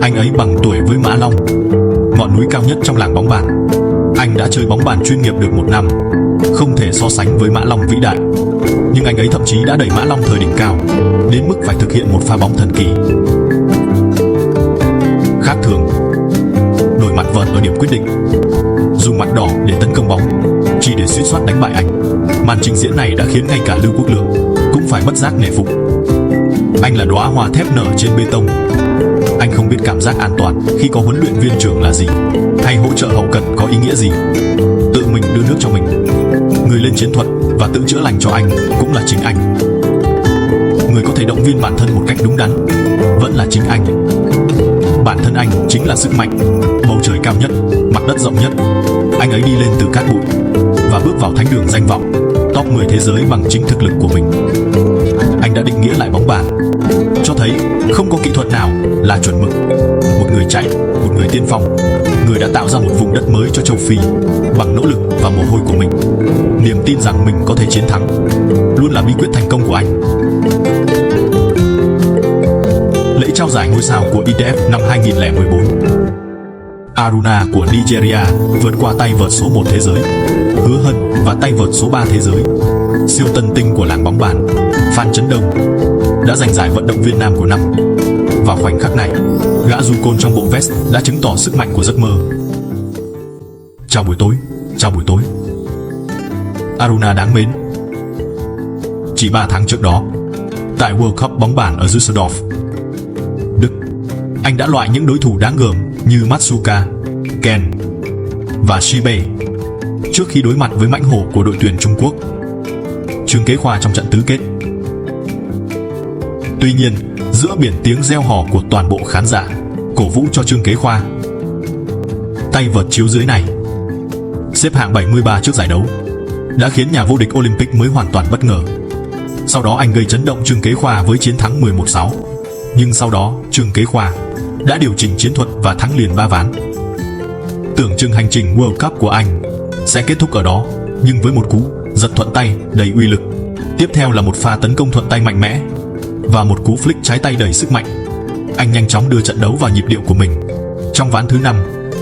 Anh ấy bằng tuổi với Mã Long, ngọn núi cao nhất trong làng bóng bàn. Anh đã chơi bóng bàn chuyên nghiệp được 1 năm, không thể so sánh với Mã Long vĩ đại. Nhưng anh ấy thậm chí đã đẩy Mã Long thời đỉnh cao, đến mức phải thực hiện một pha bóng thần kỳ. Khác thường, đổi mặt vợt ở điểm quyết định, dùng mặt đỏ để tấn công bóng, chỉ để suýt soát đánh bại anh. Màn trình diễn này đã khiến ngay cả Lưu Quốc Lượng cũng phải bất giác nể phục. Anh là đóa hoa thép nở trên bê tông. Anh không biết cảm giác an toàn khi có huấn luyện viên trưởng là gì, hay hỗ trợ hậu cần có ý nghĩa gì. Tự mình đưa nước cho mình. Người lên chiến thuật và tự chữa lành cho anh cũng là chính anh. Người có thể động viên bản thân một cách đúng đắn vẫn là chính anh. Bản thân anh chính là sức mạnh, bầu trời cao nhất, mặt đất rộng nhất. Anh ấy đi lên từ cát bụi và bước vào thánh đường danh vọng, top 10 thế giới bằng chính thực lực của mình. Anh đã định nghĩa lại bóng bàn, cho thấy không có kỹ thuật nào là chuẩn mực. Một người chạy, một người tiên phong, người đã tạo ra một vùng đất mới cho châu Phi bằng nỗ lực và mồ hôi của mình. Niềm tin rằng mình có thể chiến thắng luôn là bí quyết thành công của anh. Lễ trao giải ngôi sao của ITF năm 2014. Aruna của Nigeria vượt qua tay vợt số 1 thế giới Hứa Hân và tay vợt số 3 thế giới siêu tân tinh của làng bóng bàn Phan Chấn Đông đã giành giải vận động viên nam của năm. Vào khoảnh khắc này, gã du côn trong bộ vest đã chứng tỏ sức mạnh của giấc mơ. Chào buổi tối, chào buổi tối. Aruna đáng mến. Chỉ 3 tháng trước đó, tại World Cup bóng bàn ở Düsseldorf, Đức, anh đã loại những đối thủ đáng gờm như Matsuka, Ken và Shibe trước khi đối mặt với mãnh hổ của đội tuyển Trung Quốc, Trương Kế Khoa trong trận tứ kết. Tuy nhiên, giữa biển tiếng reo hò của toàn bộ khán giả cổ vũ cho Trương Kế Khoa, tay vợt chiếu dưới này, xếp hạng 73 trước giải đấu, đã khiến nhà vô địch Olympic mới hoàn toàn bất ngờ. Sau đó anh gây chấn động Trương Kế Khoa với chiến thắng 11-6. Nhưng sau đó Trương Kế Khoa đã điều chỉnh chiến thuật và thắng liền 3 ván. Tưởng chừng hành trình World Cup của anh sẽ kết thúc ở đó, nhưng với một cú giật thuận tay đầy uy lực, tiếp theo là một pha tấn công thuận tay mạnh mẽ và một cú flick trái tay đầy sức mạnh, anh nhanh chóng đưa trận đấu vào nhịp điệu của mình. Trong ván thứ 5,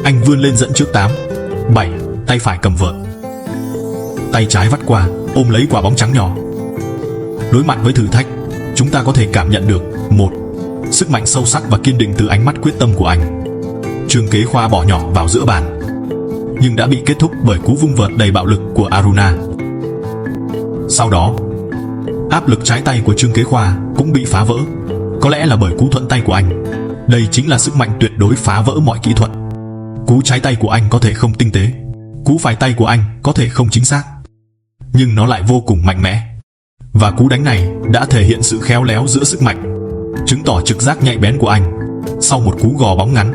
anh vươn lên dẫn trước 8-7, tay phải cầm vợt, tay trái vắt qua ôm lấy quả bóng trắng nhỏ. Đối mặt với thử thách, chúng ta có thể cảm nhận được một sức mạnh sâu sắc và kiên định từ ánh mắt quyết tâm của anh. Trương Kế Khoa bỏ nhỏ vào giữa bàn, nhưng đã bị kết thúc bởi cú vung vợt đầy bạo lực của Aruna. Sau đó, áp lực trái tay của Trương Kế Khoa cũng bị phá vỡ, có lẽ là bởi cú thuận tay của anh. Đây chính là sức mạnh tuyệt đối phá vỡ mọi kỹ thuật. Cú trái tay của anh có thể không tinh tế, cú phải tay của anh có thể không chính xác, nhưng nó lại vô cùng mạnh mẽ. Và cú đánh này đã thể hiện sự khéo léo giữa sức mạnh, chứng tỏ trực giác nhạy bén của anh. Sau một cú gò bóng ngắn,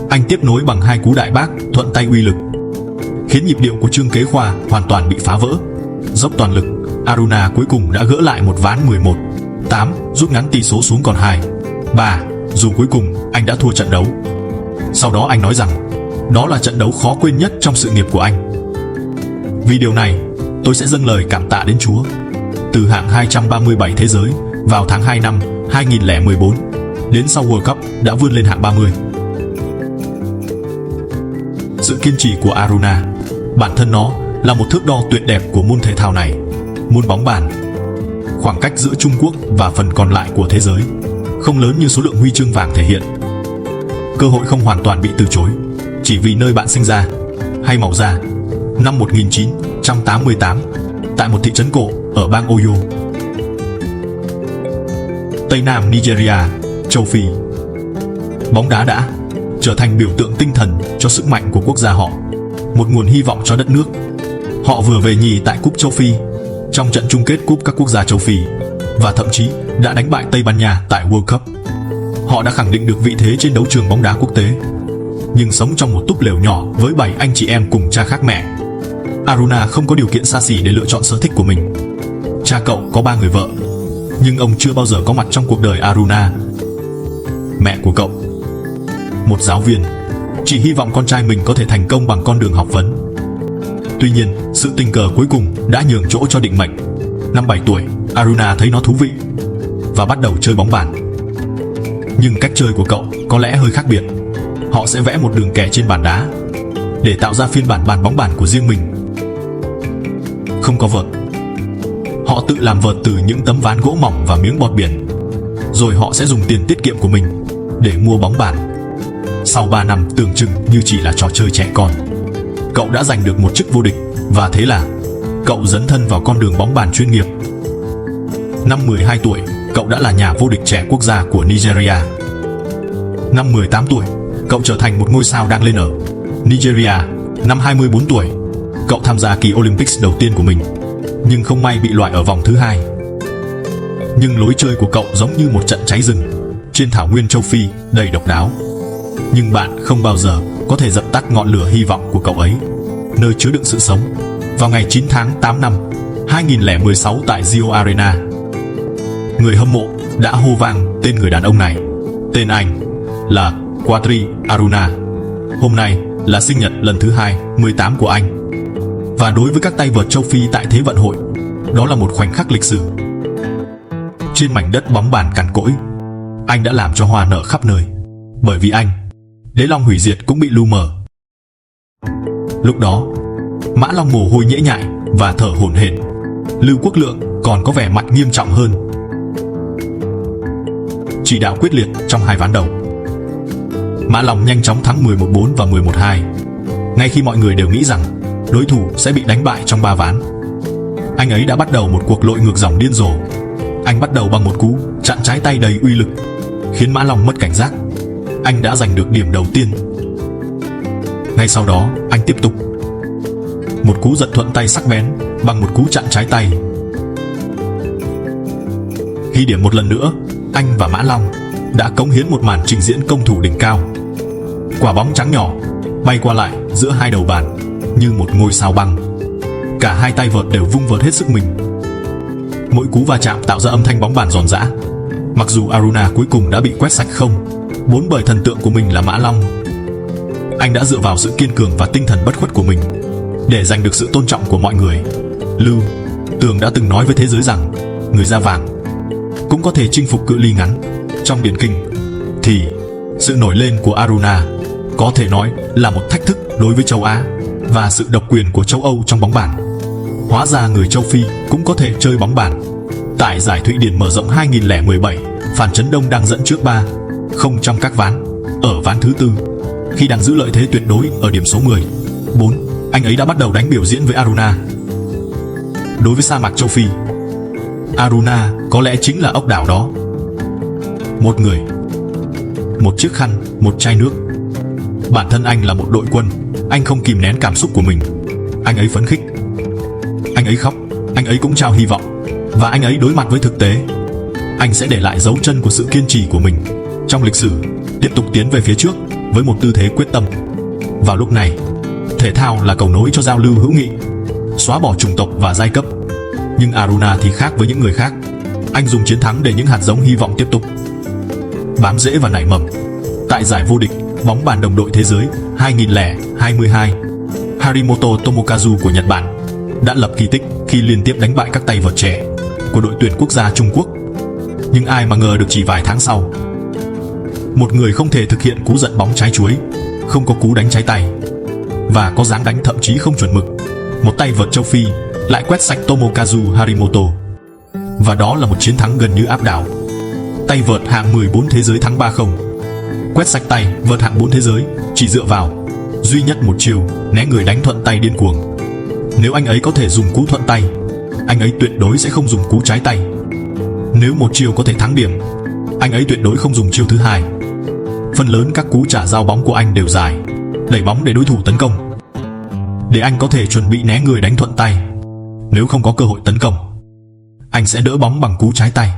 anh tiếp nối bằng 2 cú đại bác thuận tay uy lực, khiến nhịp điệu của Trương Kế Khoa hoàn toàn bị phá vỡ. Dốc toàn lực, Aruna cuối cùng đã gỡ lại một ván 11-8, rút ngắn tỷ số xuống còn 2-3. Dù cuối cùng anh đã thua trận đấu, sau đó anh nói rằng đó là trận đấu khó quên nhất trong sự nghiệp của anh. Vì điều này, tôi sẽ dâng lời cảm tạ đến Chúa. Từ hạng 237 thế giới vào tháng 2 năm 2014, đến sau World Cup đã vươn lên hạng 30. Sự kiên trì của Aruna, bản thân nó là một thước đo tuyệt đẹp của môn thể thao này, môn bóng bàn. Khoảng cách giữa Trung Quốc và phần còn lại của thế giới không lớn như số lượng huy chương vàng thể hiện. Cơ hội không hoàn toàn bị từ chối chỉ vì nơi bạn sinh ra hay màu da. Năm 1988, tại một thị trấn cổ ở bang Oyo, Tây Nam Nigeria, châu Phi, bóng đá đã trở thành biểu tượng tinh thần cho sức mạnh của quốc gia họ, một nguồn hy vọng cho đất nước. Họ vừa về nhì tại Cúp Châu Phi trong trận chung kết Cúp các quốc gia châu Phi, và thậm chí đã đánh bại Tây Ban Nha tại World Cup. Họ đã khẳng định được vị thế trên đấu trường bóng đá quốc tế. Nhưng sống trong một túp lều nhỏ với 7 anh chị em cùng cha khác mẹ, Aruna không có điều kiện xa xỉ để lựa chọn sở thích của mình. Cha cậu có 3 người vợ, nhưng ông chưa bao giờ có mặt trong cuộc đời Aruna. Mẹ của cậu, một giáo viên, chỉ hy vọng con trai mình có thể thành công bằng con đường học vấn. Tuy nhiên, sự tình cờ cuối cùng đã nhường chỗ cho định mệnh. Năm 7 tuổi, Aruna thấy nó thú vị và bắt đầu chơi bóng bàn. Nhưng cách chơi của cậu có lẽ hơi khác biệt. Họ sẽ vẽ một đường kẻ trên bàn đá để tạo ra phiên bản bàn bóng bàn của riêng mình. Không có vợt. Họ tự làm vợt từ những tấm ván gỗ mỏng và miếng bọt biển. Rồi họ sẽ dùng tiền tiết kiệm của mình để mua bóng bàn. Sau 3 năm tưởng chừng như chỉ là trò chơi trẻ con, cậu đã giành được một chức vô địch. Và thế là cậu dấn thân vào con đường bóng bàn chuyên nghiệp. Năm 12 tuổi, cậu đã là nhà vô địch trẻ quốc gia của Nigeria. Năm 18 tuổi, cậu trở thành một ngôi sao đang lên ở Nigeria. Năm 24 tuổi, cậu tham gia kỳ Olympics đầu tiên của mình, nhưng không may bị loại ở vòng thứ 2. Nhưng lối chơi của cậu giống như một trận cháy rừng trên thảo nguyên châu Phi đầy độc đáo. Nhưng bạn không bao giờ có thể dập tắt ngọn lửa hy vọng của cậu ấy, nơi chứa đựng sự sống. Vào ngày 9 tháng 8 năm 2016 tại Rio Arena, người hâm mộ đã hô vang tên người đàn ông này. Tên anh là Quadri Aruna. Hôm nay là sinh nhật lần thứ 18 của anh. Và đối với các tay vợt châu Phi tại Thế vận hội, đó là một khoảnh khắc lịch sử. Trên mảnh đất bóng bàn cằn cỗi, anh đã làm cho hoa nở khắp nơi. Bởi vì anh, Đế Long hủy diệt cũng bị lu mờ. Lúc đó, Mã Long mồ hôi nhễ nhại và thở hổn hển. Lưu Quốc Lượng còn có vẻ mặt nghiêm trọng hơn. Chỉ đạo quyết liệt trong 2 ván đầu, Mã Long nhanh chóng thắng 11-4 và 11-2. Ngay khi mọi người đều nghĩ rằng đối thủ sẽ bị đánh bại trong 3 ván, anh ấy đã bắt đầu một cuộc lội ngược dòng điên rồ. Anh bắt đầu bằng một cú chặn trái tay đầy uy lực, khiến Mã Long mất cảnh giác. Anh đã giành được điểm đầu tiên. Ngay sau đó, anh tiếp tục một cú giật thuận tay sắc bén bằng một cú chặn trái tay. Ghi điểm một lần nữa, anh và Mã Long đã cống hiến một màn trình diễn công thủ đỉnh cao. Quả bóng trắng nhỏ bay qua lại giữa hai đầu bàn như một ngôi sao băng. Cả hai tay vợt đều vung vợt hết sức mình. Mỗi cú va chạm tạo ra âm thanh bóng bàn giòn giã. Mặc dù Aruna cuối cùng đã bị quét sạch 0-4 bởi thần tượng của mình là Mã Long, anh đã dựa vào sự kiên cường và tinh thần bất khuất của mình để giành được sự tôn trọng của mọi người. Lưu Tường đã từng nói với thế giới rằng người da vàng cũng có thể chinh phục cự ly ngắn. Trong điển kinh thì sự nổi lên của Aruna có thể nói là một thách thức đối với châu Á và sự độc quyền của châu Âu trong bóng bàn. Hóa ra người châu Phi cũng có thể chơi bóng bàn. Tại giải Thụy Điển mở rộng 2017, Phan Chấn Đông đang dẫn trước 3-0 trong các ván. Ở ván thứ 4, khi đang giữ lợi thế tuyệt đối ở điểm số 10-4, anh ấy đã bắt đầu đánh biểu diễn với Aruna. Đối với sa mạc châu Phi, Aruna có lẽ chính là ốc đảo đó. Một người, một chiếc khăn, một chai nước. Bản thân anh là một đội quân. Anh không kìm nén cảm xúc của mình. Anh ấy phấn khích, anh ấy khóc, anh ấy cũng trao hy vọng. Và anh ấy đối mặt với thực tế. Anh sẽ để lại dấu chân của sự kiên trì của mình trong lịch sử, tiếp tục tiến về phía trước với một tư thế quyết tâm. Vào lúc này, thể thao là cầu nối cho giao lưu hữu nghị, xóa bỏ chủng tộc và giai cấp. Nhưng Aruna thì khác với những người khác. Anh dùng chiến thắng để những hạt giống hy vọng tiếp tục bám rễ và nảy mầm. Tại giải vô địch bóng bàn đồng đội thế giới 2022, Harimoto Tomokazu của Nhật Bản đã lập kỳ tích khi liên tiếp đánh bại các tay vợt trẻ của đội tuyển quốc gia Trung Quốc. Nhưng ai mà ngờ được chỉ vài tháng sau, một người không thể thực hiện cú giật bóng trái chuối, không có cú đánh trái tay và có dáng đánh thậm chí không chuẩn mực, một tay vợt châu Phi lại quét sạch Tomokazu Harimoto. Và đó là một chiến thắng gần như áp đảo. Tay vợt hạng 14 thế giới thắng 3-0, quét sạch tay vợt hạng 4 thế giới chỉ dựa vào duy nhất một chiều né người đánh thuận tay điên cuồng. Nếu anh ấy có thể dùng cú thuận tay, anh ấy tuyệt đối sẽ không dùng cú trái tay. Nếu một chiều có thể thắng điểm, anh ấy tuyệt đối không dùng chiêu thứ hai. Phần lớn các cú trả giao bóng của anh đều dài, đẩy bóng để đối thủ tấn công, để anh có thể chuẩn bị né người đánh thuận tay. Nếu không có cơ hội tấn công, anh sẽ đỡ bóng bằng cú trái tay,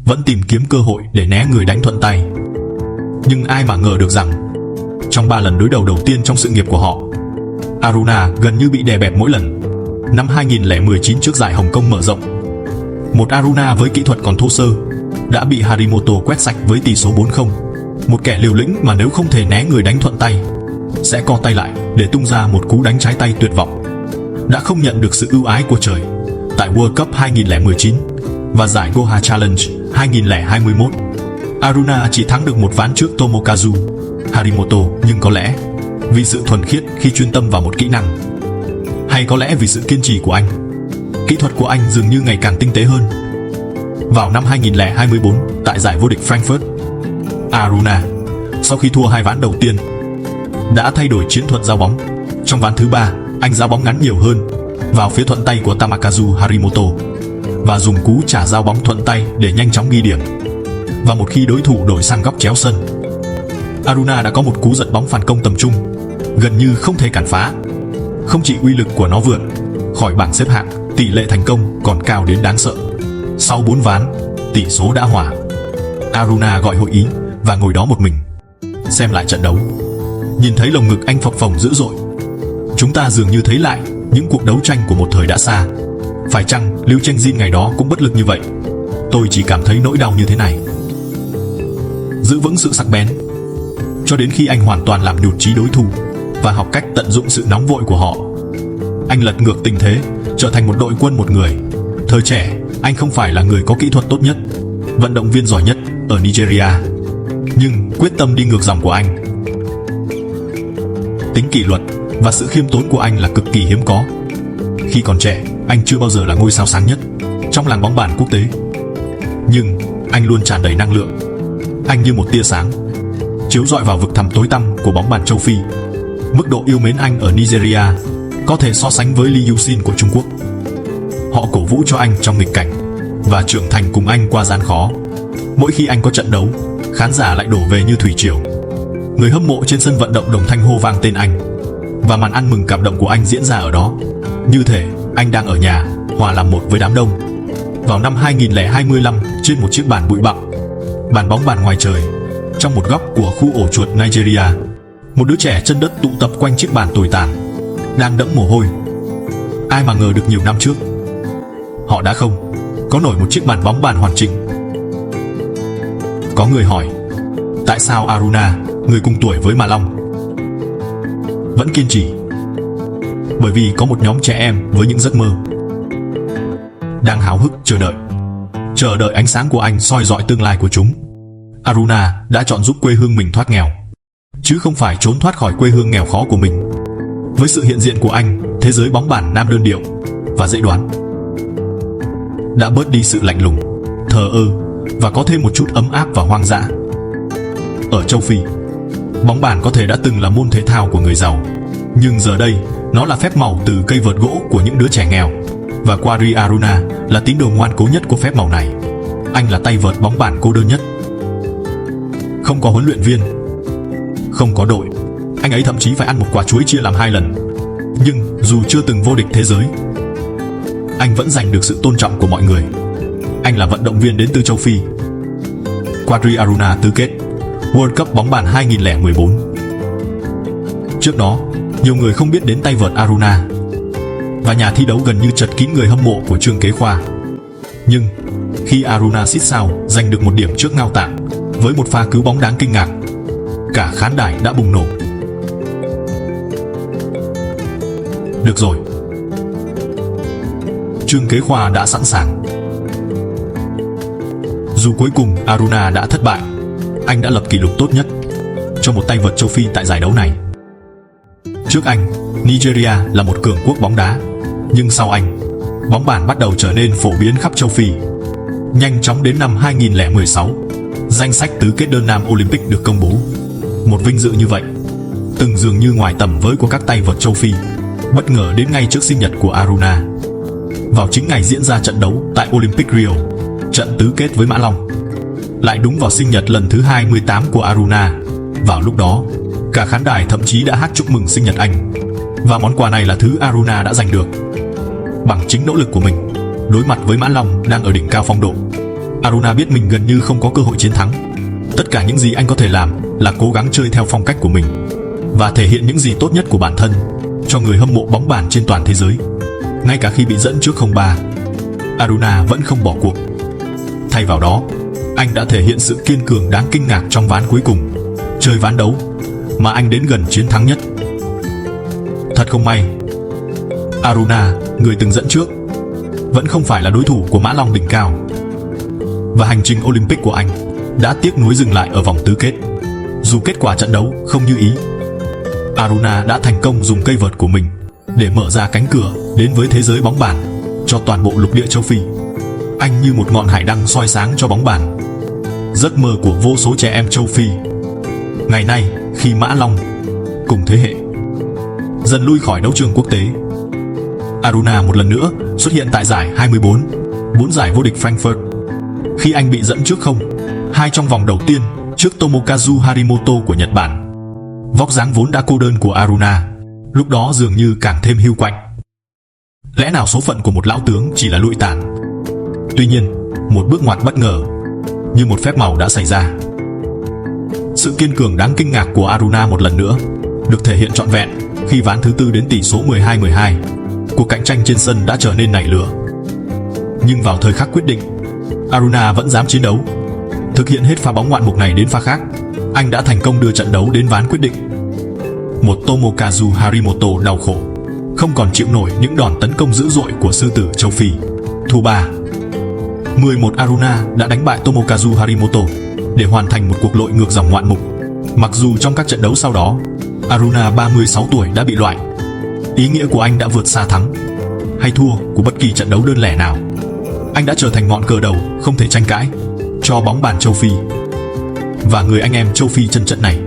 vẫn tìm kiếm cơ hội để né người đánh thuận tay. Nhưng ai mà ngờ được rằng trong 3 lần đối đầu đầu tiên trong sự nghiệp của họ, Aruna gần như bị đè bẹp mỗi lần. Năm 2019 trước giải Hồng Kông mở rộng, một Aruna với kỹ thuật còn thô sơ đã bị Harimoto quét sạch với tỷ số 4-0. Một kẻ liều lĩnh mà nếu không thể né người đánh thuận tay, sẽ co tay lại để tung ra một cú đánh trái tay tuyệt vọng. Đã không nhận được sự ưu ái của trời tại World Cup 2019 và giải Doha Challenge 2021. Aruna chỉ thắng được một ván trước Tomokazu Harimoto, nhưng có lẽ vì sự thuần khiết khi chuyên tâm vào một kỹ năng, hay có lẽ vì sự kiên trì của anh, kỹ thuật của anh dường như ngày càng tinh tế hơn. Vào năm 2024 tại giải vô địch Frankfurt, Aruna sau khi thua 2 ván đầu tiên đã thay đổi chiến thuật giao bóng. Trong ván thứ 3, anh giao bóng ngắn nhiều hơn vào phía thuận tay của Tamakazu Harimoto và dùng cú trả giao bóng thuận tay để nhanh chóng ghi điểm. Và một khi đối thủ đổi sang góc chéo sân, Aruna đã có một cú giật bóng phản công tầm trung gần như không thể cản phá. Không chỉ uy lực của nó vượt khỏi bảng xếp hạng, tỷ lệ thành công còn cao đến đáng sợ. Sau 4 ván, tỷ số đã hòa. Aruna gọi hội ý và ngồi đó một mình, xem lại trận đấu. Nhìn thấy lồng ngực anh phập phồng dữ dội, chúng ta dường như thấy lại những cuộc đấu tranh của một thời đã xa. Phải chăng Liu Chengjin ngày đó cũng bất lực như vậy? Tôi chỉ cảm thấy nỗi đau như thế này. Giữ vững sự sắc bén cho đến khi anh hoàn toàn làm nhụt chí đối thủ và học cách tận dụng sự nóng vội của họ. Anh lật ngược tình thế, trở thành một đội quân một người. Thời trẻ, anh không phải là người có kỹ thuật tốt nhất, vận động viên giỏi nhất ở Nigeria, nhưng quyết tâm đi ngược dòng của anh. Tính kỷ luật và sự khiêm tốn của anh là cực kỳ hiếm có. Khi còn trẻ, anh chưa bao giờ là ngôi sao sáng nhất trong làng bóng bàn quốc tế, nhưng anh luôn tràn đầy năng lượng. Anh như một tia sáng chiếu rọi vào vực thẳm tối tăm của bóng bàn châu Phi. Mức độ yêu mến anh ở Nigeria có thể so sánh với Lee Yusin của Trung Quốc. Họ cổ vũ cho anh trong nghịch cảnh và trưởng thành cùng anh qua gian khó. Mỗi khi anh có trận đấu, khán giả lại đổ về như thủy triều. Người hâm mộ trên sân vận động Đồng Thanh hô vang tên anh, và màn ăn mừng cảm động của anh diễn ra ở đó, như thể anh đang ở nhà, hòa làm một với đám đông. Vào năm 2025, trên một chiếc bàn bụi bặm, bàn bóng bàn ngoài trời, trong một góc của khu ổ chuột Nigeria, một đứa trẻ chân đất tụ tập quanh chiếc bàn tồi tàn, đang đẫm mồ hôi. Ai mà ngờ được nhiều năm trước, họ đã không có nổi một chiếc bàn bóng bàn hoàn chỉnh. Có người hỏi, tại sao Aruna, người cùng tuổi với Ma Long, vẫn kiên trì? Bởi vì có một nhóm trẻ em với những giấc mơ, đang háo hức chờ đợi ánh sáng của anh soi rọi tương lai của chúng. Aruna đã chọn giúp quê hương mình thoát nghèo, chứ không phải trốn thoát khỏi quê hương nghèo khó của mình. Với sự hiện diện của anh, thế giới bóng bàn nam đơn điệu và dễ đoán đã bớt đi sự lạnh lùng, thờ ơ và có thêm một chút ấm áp và hoang dã. Ở châu Phi, bóng bàn có thể đã từng là môn thể thao của người giàu, nhưng giờ đây nó là phép màu từ cây vợt gỗ của những đứa trẻ nghèo. Và Kwari Aruna là tín đồ ngoan cố nhất của phép màu này. Anh là tay vợt bóng bàn cô đơn nhất. Không có huấn luyện viên, không có đội, anh ấy thậm chí phải ăn một quả chuối chia làm 2 lần. Nhưng dù chưa từng vô địch thế giới, anh vẫn giành được sự tôn trọng của mọi người. Anh là vận động viên đến từ châu Phi. Kwari Aruna tứ kết World Cup bóng bàn 2014. Trước đó, nhiều người không biết đến tay vợt Aruna, và nhà thi đấu gần như chật kín người hâm mộ của Trương Kế Khoa. Nhưng khi Aruna xít sao giành được một điểm trước Ngao Tạng với một pha cứu bóng đáng kinh ngạc, cả khán đài đã bùng nổ. Được rồi, Trương Kế Khoa đã sẵn sàng. Dù cuối cùng Aruna đã thất bại, anh đã lập kỷ lục tốt nhất cho một tay vợt châu Phi tại giải đấu này. Trước anh, Nigeria là một cường quốc bóng đá, nhưng sau anh, bóng bàn bắt đầu trở nên phổ biến khắp châu Phi. Nhanh chóng đến năm 2016, danh sách tứ kết đơn nam Olympic được công bố. Một vinh dự như vậy, từng dường như ngoài tầm với của các tay vợt châu Phi, bất ngờ đến ngay trước sinh nhật của Aruna. Vào chính ngày diễn ra trận đấu tại Olympic Rio, trận tứ kết với Mã Long, lại đúng vào sinh nhật lần thứ 28 của Aruna. Vào lúc đó, cả khán đài thậm chí đã hát chúc mừng sinh nhật anh. Và món quà này là thứ Aruna đã giành được bằng chính nỗ lực của mình. Đối mặt với Mã Long đang ở đỉnh cao phong độ, Aruna biết mình gần như không có cơ hội chiến thắng. Tất cả những gì anh có thể làm là cố gắng chơi theo phong cách của mình và thể hiện những gì tốt nhất của bản thân cho người hâm mộ bóng bàn trên toàn thế giới. Ngay cả khi bị dẫn trước 0-3, Aruna vẫn không bỏ cuộc. Thay vào đó, anh đã thể hiện sự kiên cường đáng kinh ngạc trong ván cuối cùng, chơi ván đấu mà anh đến gần chiến thắng nhất. Thật không may, Aruna, người từng dẫn trước, vẫn không phải là đối thủ của Mã Long đỉnh cao. Và hành trình Olympic của anh đã tiếc nuối dừng lại ở vòng tứ kết. Dù kết quả trận đấu không như ý, Aruna đã thành công dùng cây vợt của mình để mở ra cánh cửa đến với thế giới bóng bàn cho toàn bộ lục địa châu Phi. Anh như một ngọn hải đăng soi sáng cho bóng bàn, giấc mơ của vô số trẻ em châu Phi. Ngày nay, khi Mã Long cùng thế hệ dần lui khỏi đấu trường quốc tế, Aruna một lần nữa xuất hiện tại giải 24, 4 giải vô địch Frankfurt, khi anh bị dẫn trước 0-2 trong vòng đầu tiên trước Tomokazu Harimoto của Nhật Bản. Vóc dáng vốn đã cô đơn của Aruna lúc đó dường như càng thêm hiu quạnh. Lẽ nào số phận của một lão tướng chỉ là lụi tàn? Tuy nhiên, một bước ngoặt bất ngờ như một phép màu đã xảy ra. Sự kiên cường đáng kinh ngạc của Aruna một lần nữa được thể hiện trọn vẹn khi ván thứ tư đến tỷ số 12-12. Cuộc cạnh tranh trên sân đã trở nên nảy lửa. Nhưng vào thời khắc quyết định, Aruna vẫn dám chiến đấu. Thực hiện hết pha bóng ngoạn mục này đến pha khác, anh đã thành công đưa trận đấu đến ván quyết định. Một Tomokazu Harimoto đau khổ, không còn chịu nổi những đòn tấn công dữ dội của sư tử châu Phi. Thu 3-11, Aruna đã đánh bại Tomokazu Harimoto để hoàn thành một cuộc lội ngược dòng ngoạn mục. Mặc dù trong các trận đấu sau đó, Aruna 36 tuổi đã bị loại, ý nghĩa của anh đã vượt xa thắng hay thua của bất kỳ trận đấu đơn lẻ nào. Anh đã trở thành ngọn cờ đầu không thể tranh cãi cho bóng bàn châu Phi. Và người anh em châu Phi chân trận này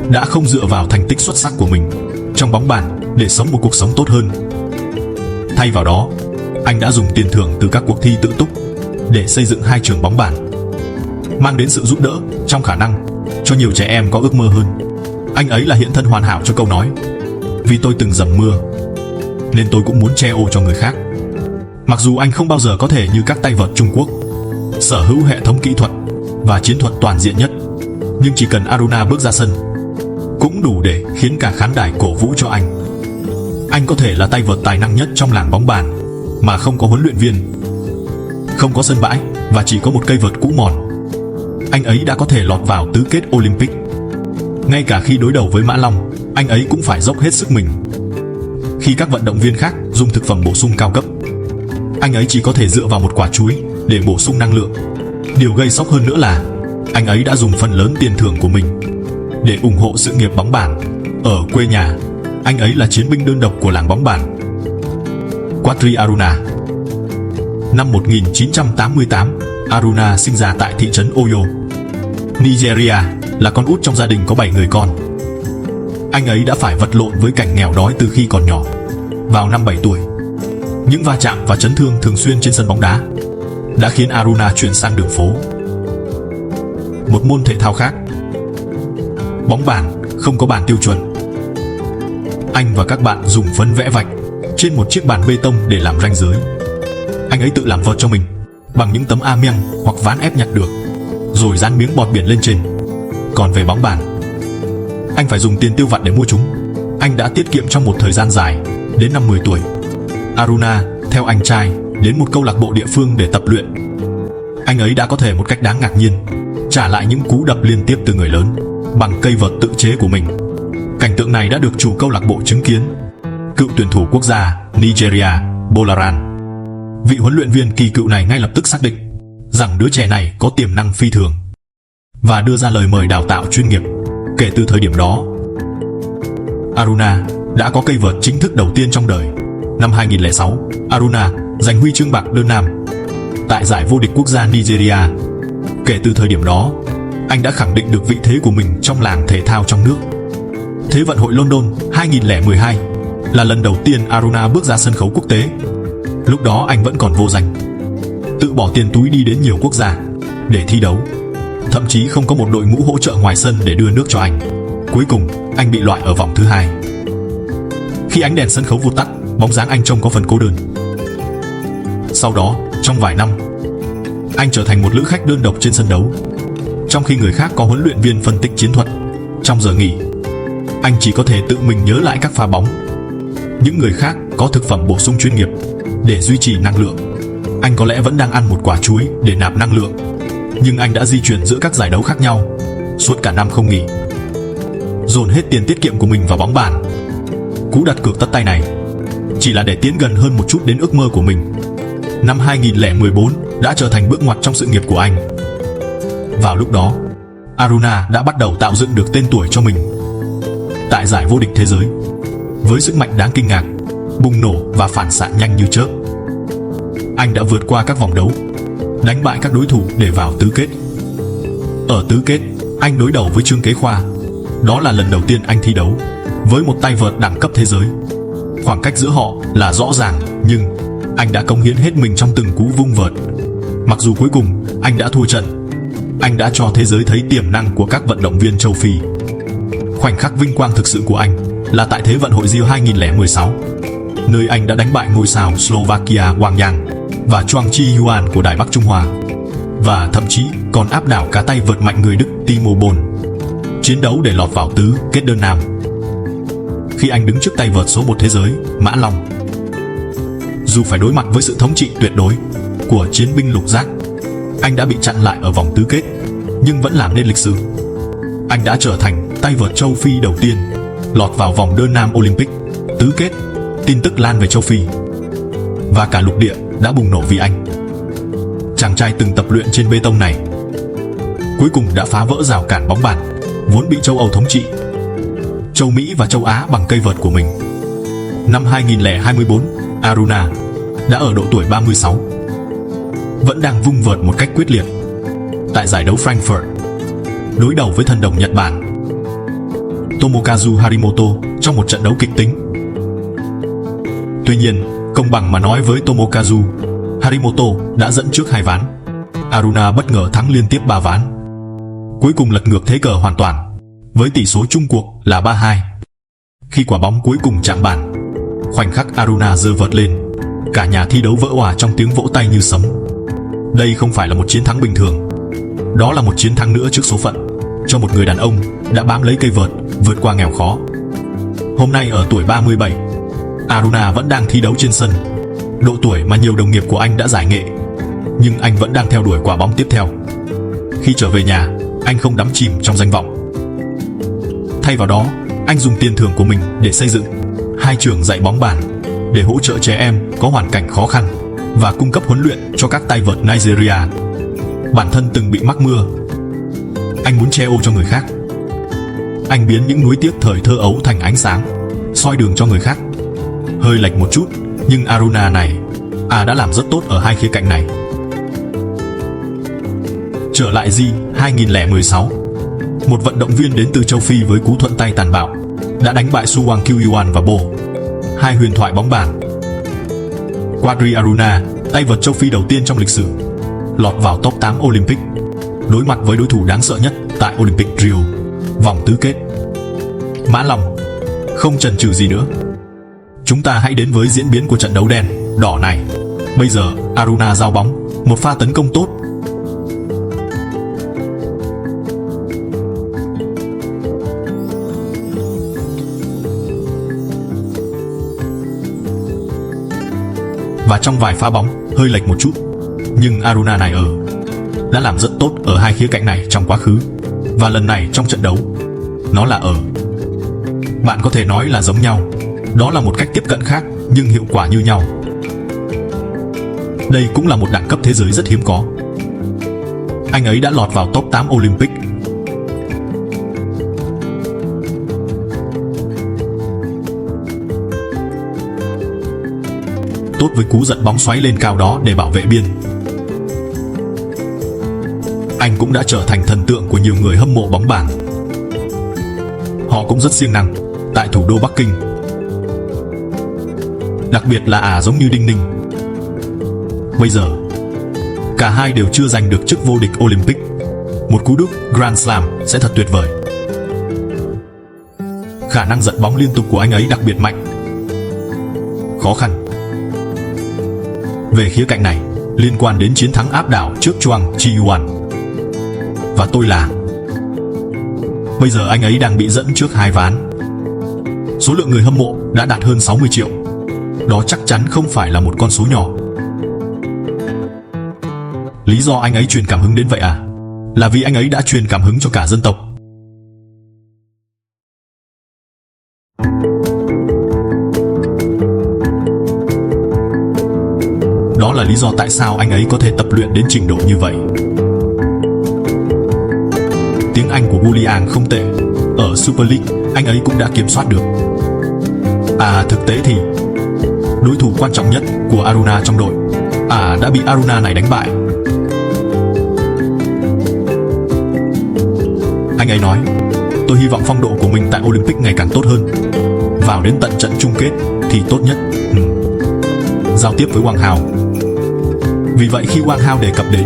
đã không dựa vào thành tích xuất sắc của mình trong bóng bàn để sống một cuộc sống tốt hơn. Thay vào đó, anh đã dùng tiền thưởng từ các cuộc thi tự túc để xây dựng hai trường bóng bàn, mang đến sự giúp đỡ trong khả năng cho nhiều trẻ em có ước mơ hơn. Anh ấy là hiện thân hoàn hảo cho câu nói "Vì tôi từng dầm mưa nên tôi cũng muốn che ô cho người khác". Mặc dù anh không bao giờ có thể như các tay vợt Trung Quốc sở hữu hệ thống kỹ thuật và chiến thuật toàn diện nhất, nhưng chỉ cần Aruna bước ra sân cũng đủ để khiến cả khán đài cổ vũ cho anh. Anh có thể là tay vợt tài năng nhất trong làng bóng bàn mà không có huấn luyện viên, không có sân bãi và chỉ có một cây vợt cũ mòn. Anh ấy đã có thể lọt vào tứ kết Olympic. Ngay cả khi đối đầu với Mã Long, anh ấy cũng phải dốc hết sức mình. Khi các vận động viên khác dùng thực phẩm bổ sung cao cấp, anh ấy chỉ có thể dựa vào một quả chuối để bổ sung năng lượng. Điều gây sốc hơn nữa là anh ấy đã dùng phần lớn tiền thưởng của mình để ủng hộ sự nghiệp bóng bàn ở quê nhà. Anh ấy là chiến binh đơn độc của làng bóng bàn. Quadri Aruna. Năm 1988, Aruna sinh ra tại thị trấn Oyo, Nigeria, là con út trong gia đình có 7 người con. Anh ấy đã phải vật lộn với cảnh nghèo đói từ khi còn nhỏ. Vào năm 7 tuổi, những va chạm và chấn thương thường xuyên trên sân bóng đá đã khiến Aruna chuyển sang đường phố. Một môn thể thao khác, bóng bàn, không có bàn tiêu chuẩn. Anh và các bạn dùng phấn vẽ vạch trên một chiếc bàn bê tông để làm ranh giới. Anh ấy tự làm vợt cho mình bằng những tấm amiang hoặc ván ép nhặt được, rồi dán miếng bọt biển lên trên. Còn về bóng bàn, anh phải dùng tiền tiêu vặt để mua chúng. Anh đã tiết kiệm trong một thời gian dài. Đến năm 10 tuổi, Aruna theo anh trai đến một câu lạc bộ địa phương để tập luyện. Anh ấy đã có thể một cách đáng ngạc nhiên trả lại những cú đập liên tiếp từ người lớn bằng cây vợt tự chế của mình. Cảnh tượng này đã được chủ câu lạc bộ chứng kiến, cựu tuyển thủ quốc gia Nigeria Bolaran. Vị huấn luyện viên kỳ cựu này ngay lập tức xác định rằng đứa trẻ này có tiềm năng phi thường và đưa ra lời mời đào tạo chuyên nghiệp. Kể từ thời điểm đó, Aruna đã có cây vợt chính thức đầu tiên trong đời. Năm 2006, Aruna giành huy chương bạc đơn nam tại giải vô địch quốc gia Nigeria. Kể từ thời điểm đó, anh đã khẳng định được vị thế của mình trong làng thể thao trong nước. Thế vận hội London 2012 là lần đầu tiên Aruna bước ra sân khấu quốc tế. Lúc đó anh vẫn còn vô danh, tự bỏ tiền túi đi đến nhiều quốc gia để thi đấu, thậm chí không có một đội ngũ hỗ trợ ngoài sân để đưa nước cho anh. Cuối cùng, anh bị loại ở vòng thứ 2. Khi ánh đèn sân khấu vụt tắt, bóng dáng anh trông có phần cô đơn. Sau đó, trong vài năm, anh trở thành một lữ khách đơn độc trên sân đấu. Trong khi người khác có huấn luyện viên phân tích chiến thuật, trong giờ nghỉ, anh chỉ có thể tự mình nhớ lại các pha bóng. Những người khác có thực phẩm bổ sung chuyên nghiệp để duy trì năng lượng. Anh có lẽ vẫn đang ăn một quả chuối để nạp năng lượng, nhưng anh đã di chuyển giữa các giải đấu khác nhau suốt cả năm không nghỉ, dồn hết tiền tiết kiệm của mình vào bóng bàn. Cú đặt cược tất tay này chỉ là để tiến gần hơn một chút đến ước mơ của mình. Năm 2014 đã trở thành bước ngoặt trong sự nghiệp của anh. Vào lúc đó, Aruna đã bắt đầu tạo dựng được tên tuổi cho mình tại giải vô địch thế giới. Với sức mạnh đáng kinh ngạc, bùng nổ và phản xạ nhanh như chớp, anh đã vượt qua các vòng đấu, đánh bại các đối thủ để vào tứ kết. Ở tứ kết, anh đối đầu với Trương Kế Khoa. Đó là lần đầu tiên anh thi đấu với một tay vợt đẳng cấp thế giới. Khoảng cách giữa họ là rõ ràng, nhưng anh đã cống hiến hết mình trong từng cú vung vợt. Mặc dù cuối cùng anh đã thua trận, anh đã cho thế giới thấy tiềm năng của các vận động viên châu Phi. Khoảnh khắc vinh quang thực sự của anh là tại Thế vận hội Rio 2016, nơi anh đã đánh bại ngôi sao Slovakia Wang Yang và Choang Chi Yuan của Đài Bắc Trung Hoa, và thậm chí còn áp đảo cả tay vợt mạnh người Đức Timo Boll, chiến đấu để lọt vào tứ kết đơn nam. Khi anh đứng trước tay vợt số 1 thế giới Mã Long, dù phải đối mặt với sự thống trị tuyệt đối của chiến binh lục giác, anh đã bị chặn lại ở vòng tứ kết, nhưng vẫn làm nên lịch sử. Anh đã trở thành tay vợt châu Phi đầu tiên lọt vào vòng đơn nam Olympic tứ kết. Tin tức lan về châu Phi và cả lục địa đã bùng nổ vì anh. Chàng trai từng tập luyện trên bê tông này cuối cùng đã phá vỡ rào cản bóng bàn vốn bị châu Âu thống trị, châu Mỹ và châu Á bằng cây vợt của mình. Năm 2024, Aruna đã ở độ tuổi 36, vẫn đang vung vợt một cách quyết liệt tại giải đấu Frankfurt, đối đầu với thần đồng Nhật Bản Tomokazu Harimoto trong một trận đấu kịch tính. Tuy nhiên, công bằng mà nói với Tomokazu, Harimoto đã dẫn trước 2 ván. Aruna bất ngờ thắng liên tiếp 3 ván, cuối cùng lật ngược thế cờ hoàn toàn với tỷ số chung cuộc là 3-2. Khi quả bóng cuối cùng chạm bàn, khoảnh khắc Aruna giơ vợt lên, cả nhà thi đấu vỡ òa trong tiếng vỗ tay như sấm. Đây không phải là một chiến thắng bình thường, đó là một chiến thắng nữa trước số phận cho một người đàn ông đã bám lấy cây vợt vượt qua nghèo khó. Hôm nay ở tuổi 37, Aruna vẫn đang thi đấu trên sân, độ tuổi mà nhiều đồng nghiệp của anh đã giải nghệ, nhưng anh vẫn đang theo đuổi quả bóng tiếp theo. Khi trở về nhà, anh không đắm chìm trong danh vọng. Thay vào đó, anh dùng tiền thưởng của mình để xây dựng 2 trường dạy bóng bàn để hỗ trợ trẻ em có hoàn cảnh khó khăn và cung cấp huấn luyện cho các tay vợt Nigeria. Bản thân từng bị mắc mưa, anh muốn che ô cho người khác. Anh biến những nuối tiếc thời thơ ấu thành ánh sáng, soi đường cho người khác. Hơi lệch một chút, nhưng Aruna này đã làm rất tốt ở 2 khía cạnh này. Trở lại Rio 2016, một vận động viên đến từ châu Phi với cú thuận tay tàn bạo đã đánh bại Suwang Kyuan và Bo, 2 huyền thoại bóng bàn. Quadri Aruna, tay vợt châu Phi đầu tiên trong lịch sử lọt vào top 8 Olympic, đối mặt với đối thủ đáng sợ nhất tại Olympic Rio, vòng tứ kết. Mã Long, không chần chừ gì nữa, chúng ta hãy đến với diễn biến của trận đấu đen đỏ này. Bây giờ Aruna giao bóng, một pha tấn công tốt. Và trong vài pha bóng hơi lệch một chút, nhưng Aruna này đã làm rất tốt ở 2 khía cạnh này trong quá khứ, và lần này trong trận đấu nó là bạn có thể nói là giống nhau, đó là một cách tiếp cận khác nhưng hiệu quả như nhau. Đây cũng là một đẳng cấp thế giới rất hiếm có. Anh ấy đã lọt vào top 8 Olympic. Tốt với cú giật bóng xoáy lên cao đó để bảo vệ biên. Anh cũng đã trở thành thần tượng của nhiều người hâm mộ bóng bàn. Họ cũng rất siêng năng tại thủ đô Bắc Kinh. Đặc biệt là giống như Đinh Ninh. Bây giờ, cả hai đều chưa giành được chức vô địch Olympic. Một cú đúp Grand Slam sẽ thật tuyệt vời. Khả năng giật bóng liên tục của anh ấy đặc biệt mạnh. Khó khăn về khía cạnh này liên quan đến chiến thắng áp đảo trước Choang Chi Yuan. Và tôi là bây giờ anh ấy đang bị dẫn trước 2 ván. Số lượng người hâm mộ đã đạt hơn 60 triệu. Đó chắc chắn không phải là một con số nhỏ. Lý do anh ấy truyền cảm hứng đến vậy là vì anh ấy đã truyền cảm hứng cho cả dân tộc. Đó là lý do tại sao anh ấy có thể tập luyện đến trình độ như vậy. tiếng Anh của Willian không tệ. Ở Super League, anh ấy cũng đã kiểm soát được. Thực tế thì đối thủ quan trọng nhất của Aruna trong đội đã bị Aruna này đánh bại. Anh ấy nói, tôi hy vọng phong độ của mình tại Olympic ngày càng tốt hơn. Vào đến tận trận chung kết thì tốt nhất. Giao tiếp với Wang Hao. Vì vậy khi Wang Hao đề cập đến,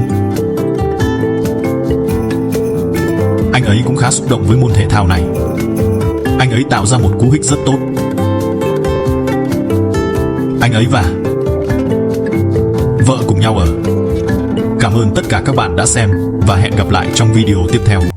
anh ấy cũng khá xúc động với môn thể thao này. Anh ấy tạo ra một cú hích rất tốt. Anh ấy và vợ cùng nhau ở. Cảm ơn tất cả các bạn đã xem và hẹn gặp lại trong video tiếp theo.